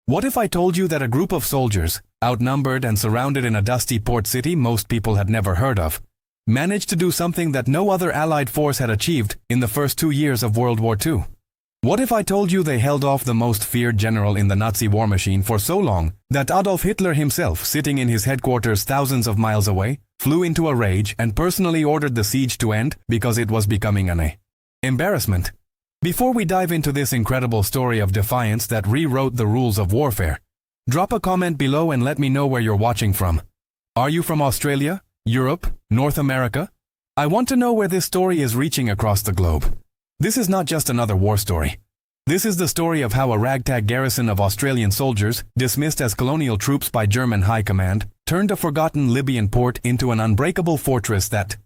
What if I told you that a group of soldiers, outnumbered and surrounded in a dusty port city most people had never heard of, managed to do something that no other Allied force had achieved in the first 2 years of World War II? What if I told you they held off the most feared general in the Nazi war machine for so long that Adolf Hitler himself, sitting in his headquarters thousands of miles away, flew into a rage and personally ordered the siege to end because it was becoming an embarrassment? Before we dive into this incredible story of defiance that rewrote the rules of warfare, drop a comment below and let me know where you're watching from. Are you from Australia, Europe, North America? I want to know where this story is reaching across the globe. This is not just another war story. This is the story of how a ragtag garrison of Australian soldiers, dismissed as colonial troops by German high command, turned a forgotten Libyan port into an unbreakable fortress that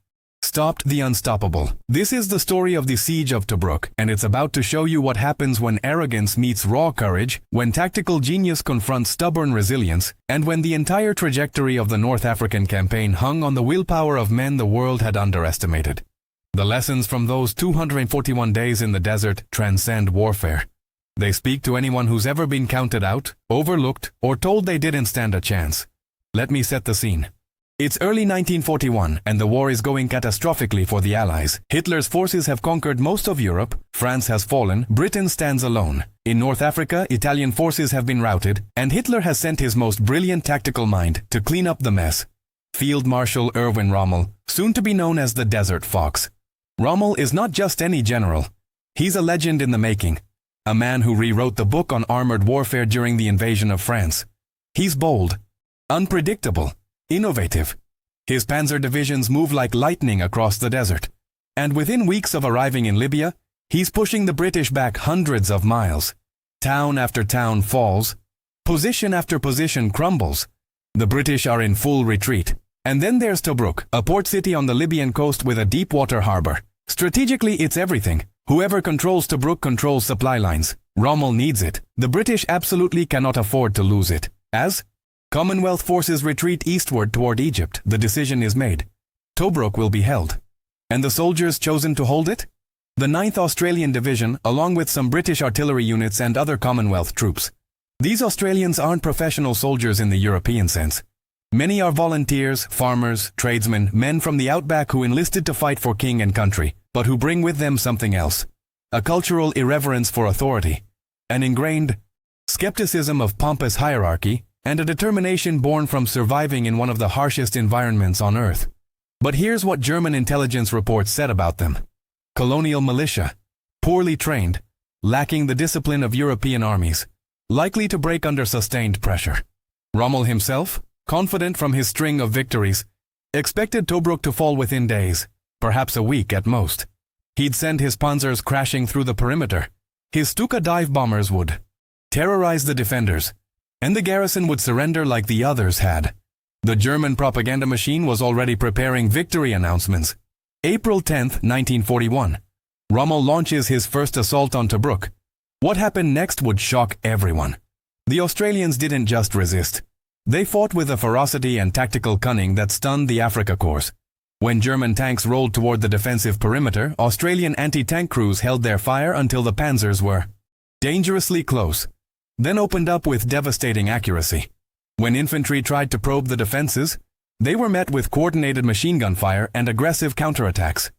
stopped the unstoppable. This is the story of the siege of Tobruk, and it's about to show you what happens when arrogance meets raw courage, when tactical genius confronts stubborn resilience, and when the entire trajectory of the North African campaign hung on the willpower of men the world had underestimated. The lessons from those 241 days in the desert transcend warfare. They speak to anyone who's ever been counted out, overlooked, or told they didn't stand a chance. Let me set the scene. It's early 1941, and the war is going catastrophically for the Allies. Hitler's forces have conquered most of Europe, France has fallen, Britain stands alone. In North Africa, Italian forces have been routed, and Hitler has sent his most brilliant tactical mind to clean up the mess. Field Marshal Erwin Rommel, soon to be known as the Desert Fox. Rommel is not just any general. He's a legend in the making. A man who rewrote the book on armored warfare during the invasion of France. He's bold, unpredictable, innovative. His panzer divisions move like lightning across the desert. And within weeks of arriving in Libya, he's pushing the British back hundreds of miles. Town after town falls. Position after position crumbles. The British are in full retreat. And then there's Tobruk, a port city on the Libyan coast with a deep water harbor. Strategically, it's everything. Whoever controls Tobruk controls supply lines. Rommel needs it. The British absolutely cannot afford to lose it. As Commonwealth forces retreat eastward toward Egypt, the decision is made. Tobruk will be held. And the soldiers chosen to hold it? The 9th Australian Division, along with some British artillery units and other Commonwealth troops. These Australians aren't professional soldiers in the European sense. Many are volunteers, farmers, tradesmen, men from the outback who enlisted to fight for king and country, but who bring with them something else. A cultural irreverence for authority, an ingrained skepticism of pompous hierarchy, and a determination born from surviving in one of the harshest environments on Earth. But here's what German intelligence reports said about them. Colonial militia, poorly trained, lacking the discipline of European armies, likely to break under sustained pressure. Rommel himself, confident from his string of victories, expected Tobruk to fall within days, perhaps a week at most. He'd send his panzers crashing through the perimeter. His Stuka dive bombers would terrorize the defenders, and the garrison would surrender like the others had. The German propaganda machine was already preparing victory announcements. April 10, 1941. Rommel launches his first assault on Tobruk. What happened next would shock everyone. The Australians didn't just resist. They fought with a ferocity and tactical cunning that stunned the Afrika Korps. When German tanks rolled toward the defensive perimeter, Australian anti-tank crews held their fire until the panzers were dangerously close, then opened up with devastating accuracy. When infantry tried to probe the defenses, they were met with coordinated machine gun fire and aggressive counterattacks.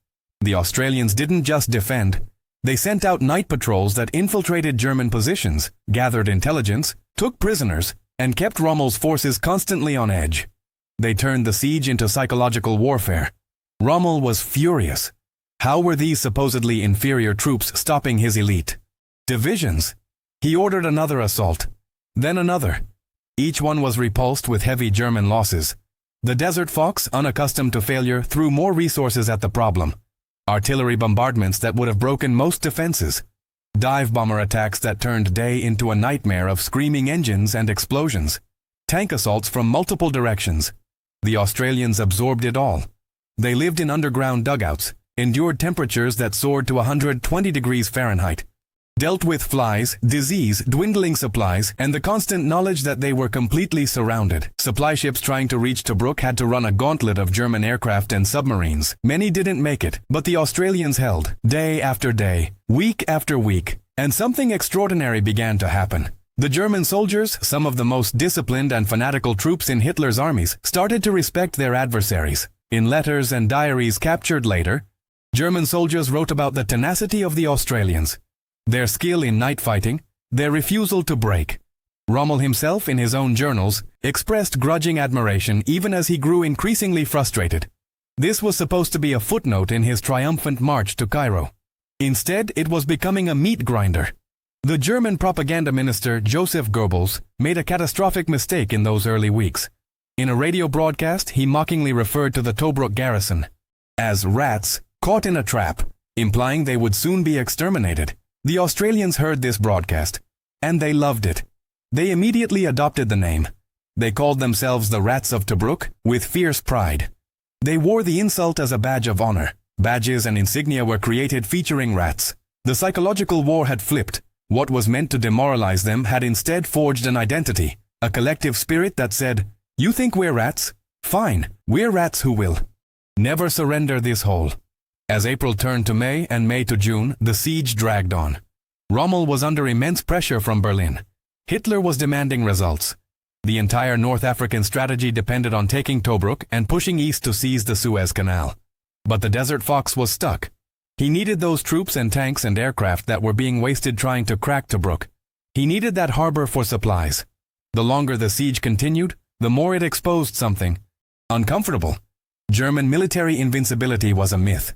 The Australians didn't just defend. They sent out night patrols that infiltrated German positions, gathered intelligence, took prisoners, and kept Rommel's forces constantly on edge. They turned the siege into psychological warfare. Rommel was furious. How were these supposedly inferior troops stopping his elite divisions? He ordered another assault, then another. Each one was repulsed with heavy German losses. The Desert Fox, unaccustomed to failure, threw more resources at the problem. Artillery bombardments that would have broken most defenses. Dive bomber attacks that turned day into a nightmare of screaming engines and explosions. Tank assaults from multiple directions. The Australians absorbed it all. They lived in underground dugouts, endured temperatures that soared to 120 degrees Fahrenheit, dealt with flies, disease, dwindling supplies, and the constant knowledge that they were completely surrounded. Supply ships trying to reach Tobruk had to run a gauntlet of German aircraft and submarines. Many didn't make it, but the Australians held, day after day, week after week, and something extraordinary began to happen. The German soldiers, some of the most disciplined and fanatical troops in Hitler's armies, started to respect their adversaries. In letters and diaries captured later, German soldiers wrote about the tenacity of the Australians, their skill in night fighting, their refusal to break. Rommel himself, in his own journals, expressed grudging admiration even as he grew increasingly frustrated. This was supposed to be a footnote in his triumphant march to Cairo. Instead, it was becoming a meat grinder. The German propaganda minister Joseph Goebbels made a catastrophic mistake in those early weeks. In a radio broadcast, he mockingly referred to the Tobruk garrison as rats caught in a trap, implying they would soon be exterminated. The Australians heard this broadcast, and they loved it. They immediately adopted the name. They called themselves the Rats of Tobruk with fierce pride. They wore the insult as a badge of honor. Badges and insignia were created featuring rats. The psychological war had flipped. What was meant to demoralize them had instead forged an identity, a collective spirit that said, "You think we're rats? Fine, we're rats who will never surrender this hole." As April turned to May and May to June, the siege dragged on. Rommel was under immense pressure from Berlin. Hitler was demanding results. The entire North African strategy depended on taking Tobruk and pushing east to seize the Suez Canal. But the Desert Fox was stuck. He needed those troops and tanks and aircraft that were being wasted trying to crack Tobruk. He needed that harbor for supplies. The longer the siege continued, the more it exposed something uncomfortable. German military invincibility was a myth.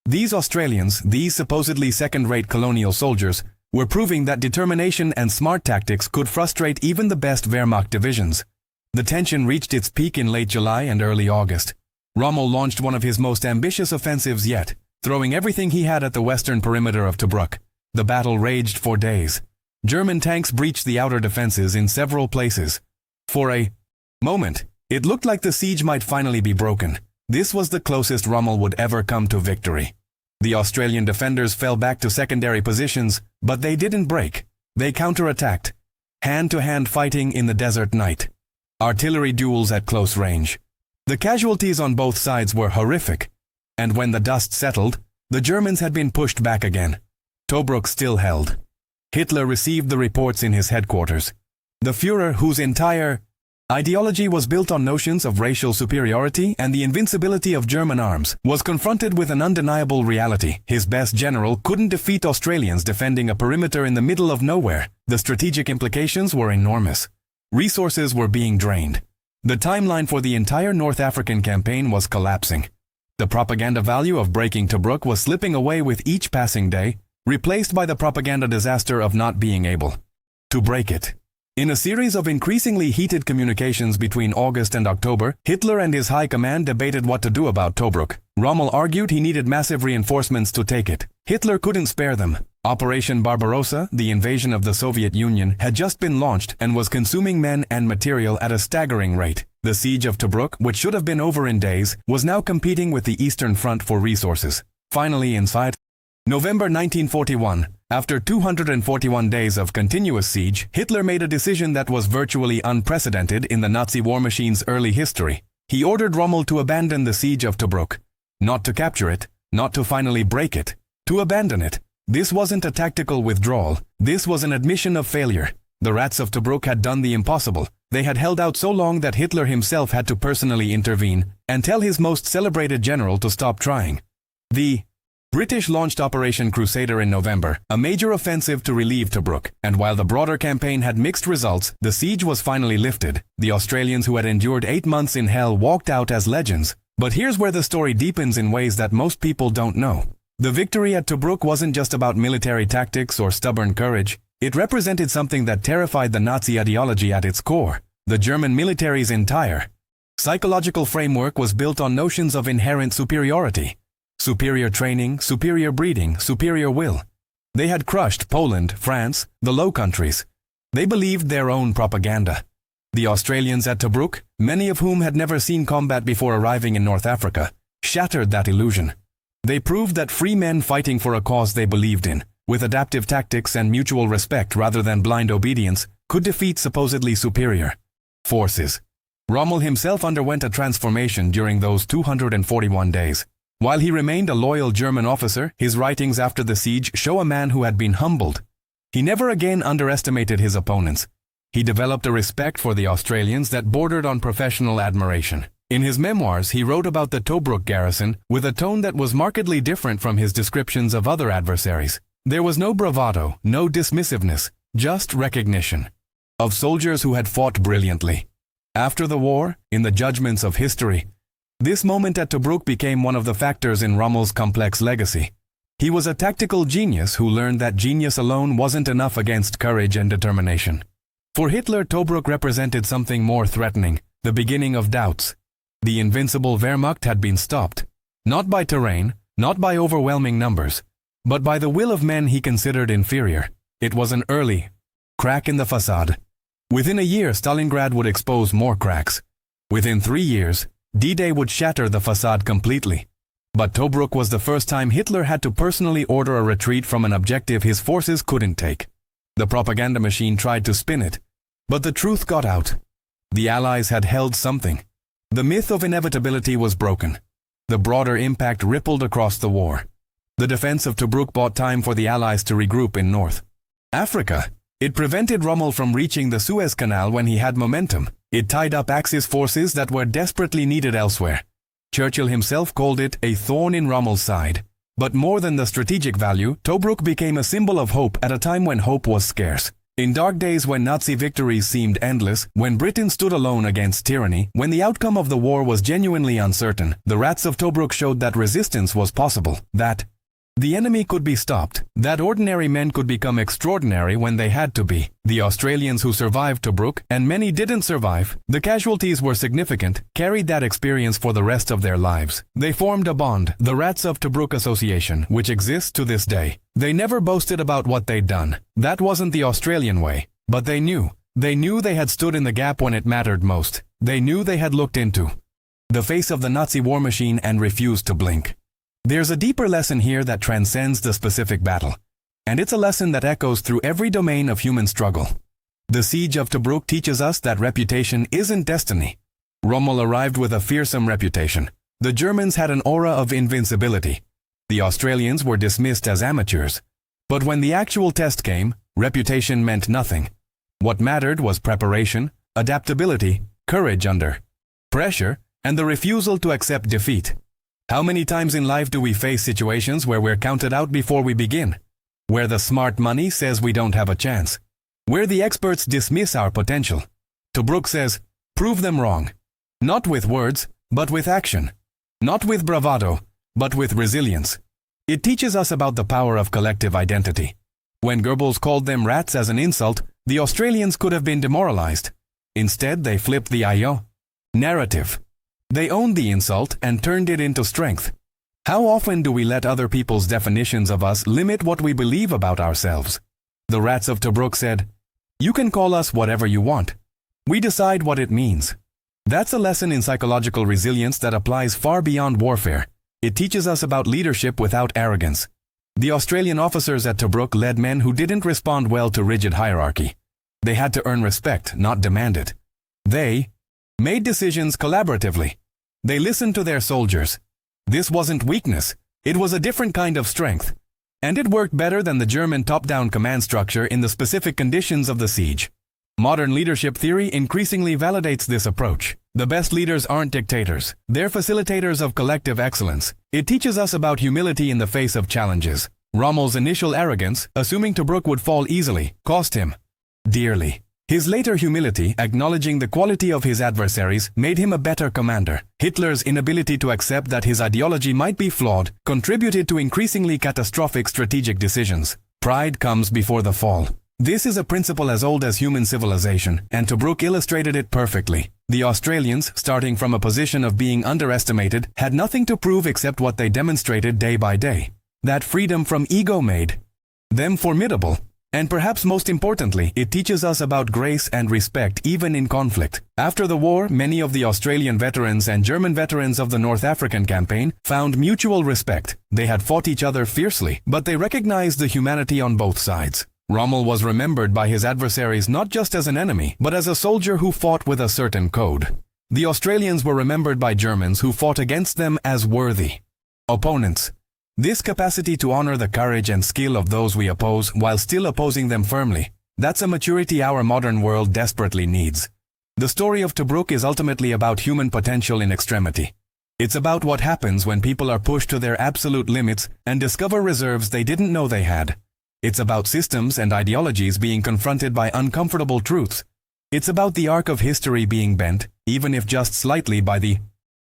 These Australians, these supposedly second-rate colonial soldiers, were proving that determination and smart tactics could frustrate even the best Wehrmacht divisions. The tension reached its peak in late July and early August. Rommel launched one of his most ambitious offensives yet, throwing everything he had at the western perimeter of Tobruk. The battle raged for days. German tanks breached the outer defenses in several places. For a moment, it looked like the siege might finally be broken. This was the closest Rommel would ever come to victory. The Australian defenders fell back to secondary positions, but they didn't break. They counterattacked. Hand-to-hand fighting in the desert night. Artillery duels at close range. The casualties on both sides were horrific. And when the dust settled, the Germans had been pushed back again. Tobruk still held. Hitler received the reports in his headquarters. The Führer, whose entire ideology was built on notions of racial superiority and the invincibility of German arms, was confronted with an undeniable reality. His best general couldn't defeat Australians defending a perimeter in the middle of nowhere. The strategic implications were enormous. Resources were being drained. The timeline for the entire North African campaign was collapsing. The propaganda value of breaking Tobruk was slipping away with each passing day, replaced by the propaganda disaster of not being able to break it. In a series of increasingly heated communications between August and October, Hitler and his high command debated what to do about Tobruk. Rommel argued he needed massive reinforcements to take it. Hitler couldn't spare them. Operation Barbarossa, the invasion of the Soviet Union, had just been launched and was consuming men and material at a staggering rate. The siege of Tobruk, which should have been over in days, was now competing with the Eastern Front for resources. Finally in sight. November 1941. After 241 days of continuous siege, Hitler made a decision that was virtually unprecedented in the Nazi war machine's early history. He ordered Rommel to abandon the siege of Tobruk. Not to capture it, not to finally break it, to abandon it. This wasn't a tactical withdrawal. This was an admission of failure. The Rats of Tobruk had done the impossible. They had held out so long that Hitler himself had to personally intervene and tell his most celebrated general to stop trying. The British launched Operation Crusader in November, a major offensive to relieve Tobruk, and while the broader campaign had mixed results, the siege was finally lifted. The Australians who had endured 8 months in hell walked out as legends. But here's where the story deepens in ways that most people don't know. The victory at Tobruk wasn't just about military tactics or stubborn courage. It represented something that terrified the Nazi ideology at its core. The German military's entire psychological framework was built on notions of inherent superiority. Superior training, superior breeding, superior will. They had crushed Poland, France, the Low Countries. They believed their own propaganda. The Australians at Tobruk, many of whom had never seen combat before arriving in North Africa, shattered that illusion. They proved that free men fighting for a cause they believed in, with adaptive tactics and mutual respect rather than blind obedience, could defeat supposedly superior forces. Rommel himself underwent a transformation during those 241 days. While he remained a loyal German officer, his writings after the siege show a man who had been humbled. He never again underestimated his opponents. He developed a respect for the Australians that bordered on professional admiration. In his memoirs, he wrote about the Tobruk garrison with a tone that was markedly different from his descriptions of other adversaries. There was no bravado, no dismissiveness, just recognition of soldiers who had fought brilliantly. After the war, in the judgments of history, this moment at Tobruk became one of the factors in Rommel's complex legacy. He was a tactical genius who learned that genius alone wasn't enough against courage and determination. For Hitler, Tobruk represented something more threatening, the beginning of doubts. The invincible Wehrmacht had been stopped, not by terrain, not by overwhelming numbers, but by the will of men he considered inferior. It was an early crack in the facade. Within a year, Stalingrad would expose more cracks. Within 3 years, D-Day would shatter the facade completely. But Tobruk was the first time Hitler had to personally order a retreat from an objective his forces couldn't take. The propaganda machine tried to spin it, but the truth got out. The Allies had held something. The myth of inevitability was broken. The broader impact rippled across the war. The defense of Tobruk bought time for the Allies to regroup in North Africa. It prevented Rommel from reaching the Suez Canal when he had momentum. It tied up Axis forces that were desperately needed elsewhere. Churchill himself called it a thorn in Rommel's side. But more than the strategic value, Tobruk became a symbol of hope at a time when hope was scarce. In dark days when Nazi victories seemed endless, when Britain stood alone against tyranny, when the outcome of the war was genuinely uncertain, the rats of Tobruk showed that resistance was possible, that the enemy could be stopped, that ordinary men could become extraordinary when they had to be. The Australians who survived Tobruk, and many didn't survive, the casualties were significant, carried that experience for the rest of their lives. They formed a bond, the Rats of Tobruk Association, which exists to this day. They never boasted about what they'd done. That wasn't the Australian way. But they knew. They knew they had stood in the gap when it mattered most. They knew they had looked into the face of the Nazi war machine and refused to blink. There's a deeper lesson here that transcends the specific battle. And it's a lesson that echoes through every domain of human struggle. The siege of Tobruk teaches us that reputation isn't destiny. Rommel arrived with a fearsome reputation. The Germans had an aura of invincibility. The Australians were dismissed as amateurs. But when the actual test came, reputation meant nothing. What mattered was preparation, adaptability, courage under pressure, and the refusal to accept defeat. How many times in life do we face situations where we're counted out before we begin? Where the smart money says we don't have a chance? Where the experts dismiss our potential? Tobruk says, prove them wrong. Not with words, but with action. Not with bravado, but with resilience. It teaches us about the power of collective identity. When Goebbels called them rats as an insult, the Australians could have been demoralized. Instead, they flipped the IO narrative. They owned the insult and turned it into strength. How often do we let other people's definitions of us limit what we believe about ourselves? The Rats of Tobruk said, "You can call us whatever you want. We decide what it means." That's a lesson in psychological resilience that applies far beyond warfare. It teaches us about leadership without arrogance. The Australian officers at Tobruk led men who didn't respond well to rigid hierarchy. They had to earn respect, not demand it. They made decisions collaboratively. They listened to their soldiers. This wasn't weakness. It was a different kind of strength. And it worked better than the German top-down command structure in the specific conditions of the siege. Modern leadership theory increasingly validates this approach. The best leaders aren't dictators. They're facilitators of collective excellence. It teaches us about humility in the face of challenges. Rommel's initial arrogance, assuming Tobruk would fall easily, cost him dearly. His later humility, acknowledging the quality of his adversaries, made him a better commander. Hitler's inability to accept that his ideology might be flawed contributed to increasingly catastrophic strategic decisions. Pride comes before the fall. This is a principle as old as human civilization, and Tobruk illustrated it perfectly. The Australians, starting from a position of being underestimated, had nothing to prove except what they demonstrated day by day. That freedom from ego made them formidable. And perhaps most importantly, it teaches us about grace and respect even in conflict. After the war, many of the Australian veterans and German veterans of the North African campaign found mutual respect. They had fought each other fiercely, but they recognized the humanity on both sides. Rommel was remembered by his adversaries not just as an enemy, but as a soldier who fought with a certain code. The Australians were remembered by Germans who fought against them as worthy opponents. This capacity to honor the courage and skill of those we oppose while still opposing them firmly, that's a maturity our modern world desperately needs. The story of Tobruk is ultimately about human potential in extremity. It's about what happens when people are pushed to their absolute limits and discover reserves they didn't know they had. It's about systems and ideologies being confronted by uncomfortable truths. It's about the arc of history being bent, even if just slightly, by the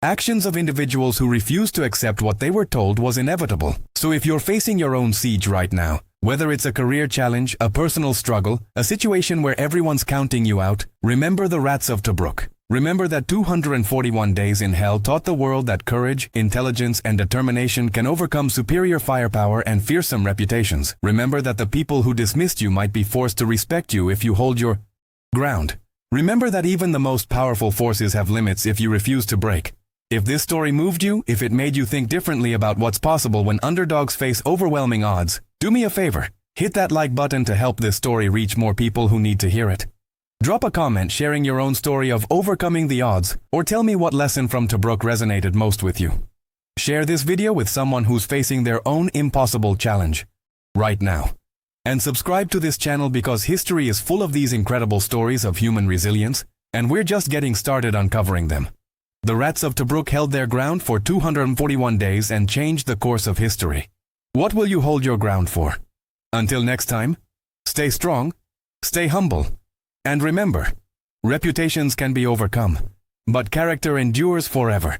actions of individuals who refused to accept what they were told was inevitable. So if you're facing your own siege right now, whether it's a career challenge, a personal struggle, a situation where everyone's counting you out, remember the rats of Tobruk. Remember that 241 days in hell taught the world that courage, intelligence, and determination can overcome superior firepower and fearsome reputations. Remember that the people who dismissed you might be forced to respect you if you hold your ground. Remember that even the most powerful forces have limits if you refuse to break. If this story moved you, if it made you think differently about what's possible when underdogs face overwhelming odds, do me a favor, hit that like button to help this story reach more people who need to hear it. Drop a comment sharing your own story of overcoming the odds, or tell me what lesson from Tobruk resonated most with you. Share this video with someone who's facing their own impossible challenge right now. And subscribe to this channel because history is full of these incredible stories of human resilience, and we're just getting started uncovering them. The rats of Tobruk held their ground for 241 days and changed the course of history. What will you hold your ground for? Until next time, stay strong, stay humble, and remember, reputations can be overcome, but character endures forever.